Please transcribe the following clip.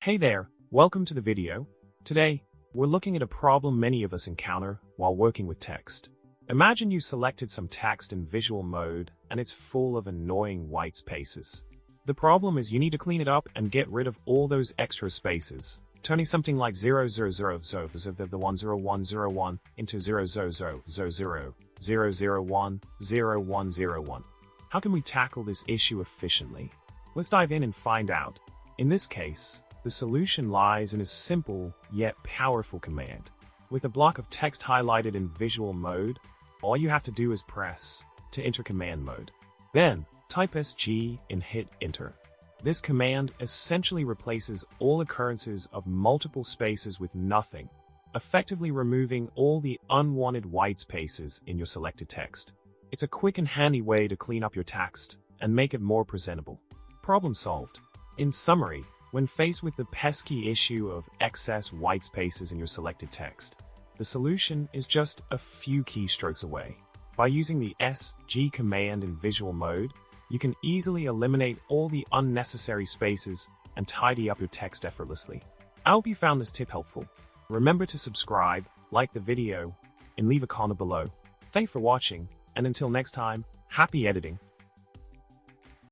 Hey there, welcome to the video. Today, we're looking at a problem many of us encounter while working with text. Imagine you selected some text in visual mode and it's full of annoying white spaces. The problem is you need to clean it up and get rid of all those extra spaces, turning something like 000 the 10101 into 00000 001 0101. How can we tackle this issue efficiently? Let's dive in and find out. In this case, the solution lies in a simple yet powerful command. With a block of text highlighted in visual mode, all you have to do is press to enter command mode. Then, type SG and hit enter. This command essentially replaces all occurrences of multiple spaces with nothing, effectively removing all the unwanted white spaces in your selected text. It's a quick and handy way to clean up your text and make it more presentable. Problem solved. In summary, when faced with the pesky issue of excess white spaces in your selected text, the solution is just a few keystrokes away. By using the SG command in visual mode, you can easily eliminate all the unnecessary spaces and tidy up your text effortlessly. I hope you found this tip helpful. Remember to subscribe, like the video, and leave a comment below. Thanks for watching, and until next time, happy editing.